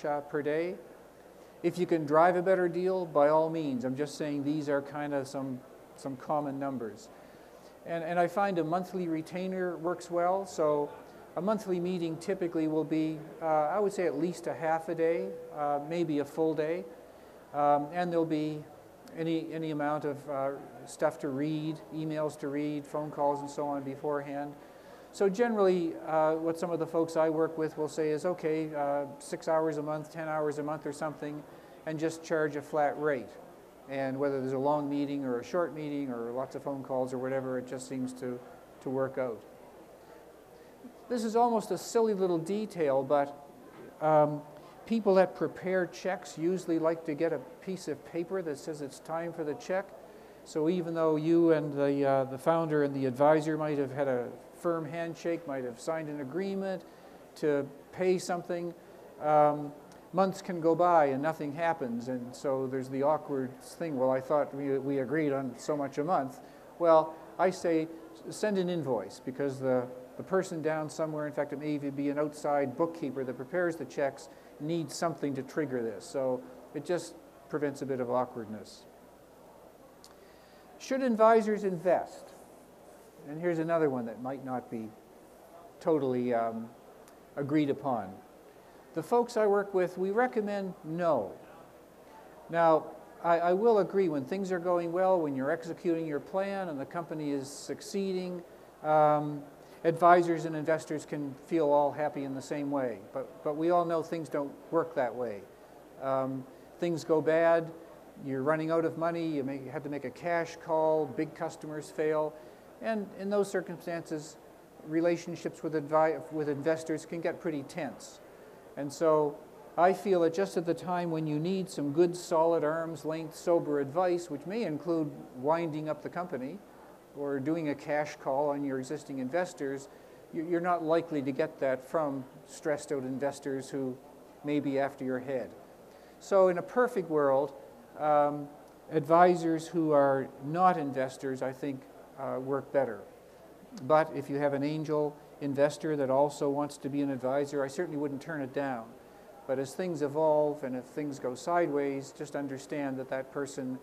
per day. If you can drive a better deal, by all means. I'm just saying these are kind of some common numbers. And I find a monthly retainer works well. So a monthly meeting typically will be, I would say, at least a half a day, maybe a full day. And there'll be any amount of stuff to read, emails to read, phone calls and so on beforehand. So generally, what some of the folks I work with will say is, okay, 6 hours a month, 10 hours a month or something, and just charge a flat rate. And whether there's a long meeting or a short meeting or lots of phone calls or whatever, it just seems to work out. This is almost a silly little detail, but people that prepare checks usually like to get a piece of paper that says it's time for the check. So even though you and the founder and the advisor might have had a firm handshake, might have signed an agreement to pay something, months can go by and nothing happens. And so there's the awkward thing, well, I thought we agreed on so much a month. Well, I say send an invoice, because the person down somewhere, in fact it may even be an outside bookkeeper that prepares the checks, needs something to trigger this. So it just prevents a bit of awkwardness. Should advisors invest? And here's another one that might not be totally agreed upon. The folks I work with, we recommend no. Now, I will agree, when things are going well, when you're executing your plan and the company is succeeding, advisors and investors can feel all happy in the same way. But we all know things don't work that way. Things go bad, you're running out of money, you may have to make a cash call, big customers fail, and in those circumstances, relationships with investors can get pretty tense. And so I feel that just at the time when you need some good, solid, arm's length, sober advice, which may include winding up the company or doing a cash call on your existing investors, you're not likely to get that from stressed out investors who may be after your head. So in a perfect world, advisors who are not investors, I think, work better. But if you have an angel investor that also wants to be an advisor, I certainly wouldn't turn it down. But as things evolve and if things go sideways, just understand that that person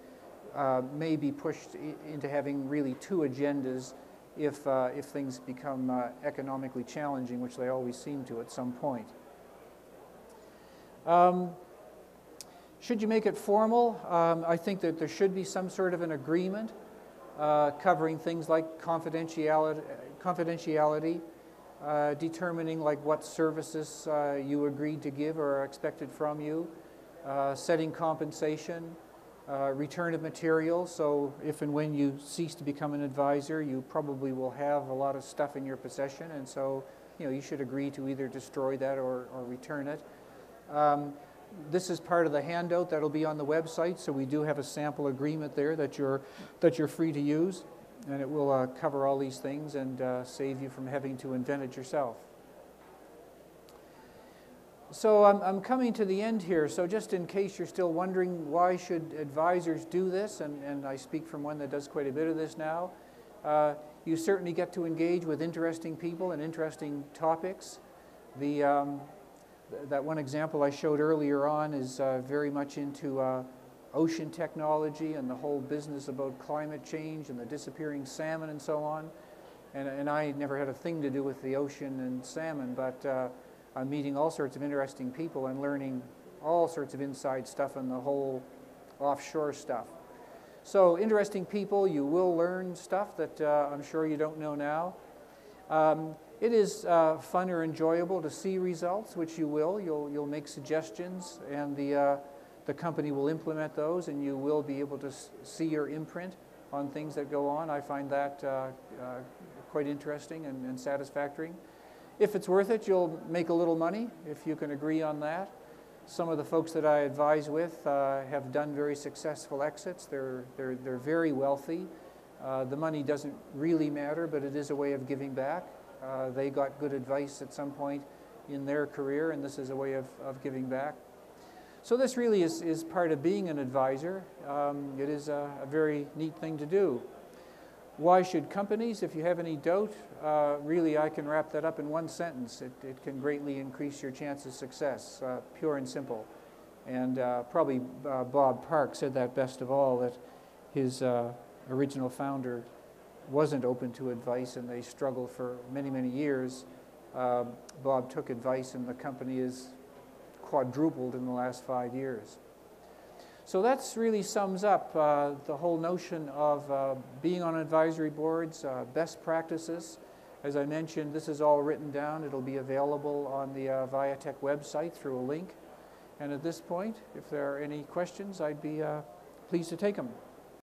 may be pushed into having really two agendas if things become economically challenging, which they always seem to at some point. Should you make it formal? I think that there should be some sort of an agreement covering things like confidentiality, determining like what services you agreed to give or are expected from you, setting compensation, return of material. So if and when you cease to become an advisor, you probably will have a lot of stuff in your possession, and so you should agree to either destroy that or return it. This is part of the handout that'll be on the website, so we do have a sample agreement there that you're free to use, and it will cover all these things and save you from having to invent it yourself. So I'm coming to the end here, so just in case you're still wondering why should advisors do this, and I speak from one that does quite a bit of this now, you certainly get to engage with interesting people and interesting topics. That one example I showed earlier on is very much into ocean technology and the whole business about climate change and the disappearing salmon and so on. And I never had a thing to do with the ocean and salmon, but I'm meeting all sorts of interesting people and learning all sorts of inside stuff and the whole offshore stuff. So interesting people, you will learn stuff that I'm sure you don't know now. It is fun or enjoyable to see results, which you will. You'll make suggestions, and the company will implement those, and you will be able to see your imprint on things that go on. I find that quite interesting and satisfactory. If it's worth it, you'll make a little money, if you can agree on that. Some of the folks that I advise with have done very successful exits. They're very wealthy. The money doesn't really matter, but it is a way of giving back. They got good advice at some point in their career, and this is a way of giving back. So this really is part of being an advisor. It is a very neat thing to do. Why should companies? If you have any doubt, really I can wrap that up in one sentence. It can greatly increase your chance of success, pure and simple. And probably Bob Park said that best of all, that his original founder wasn't open to advice and they struggled for many, many years. Bob took advice and the company is quadrupled in the last 5 years. So that's really sums up the whole notion of being on advisory boards, best practices. As I mentioned, this is all written down. It'll be available on the Viatec website through a link. And at this point, if there are any questions, I'd be pleased to take them.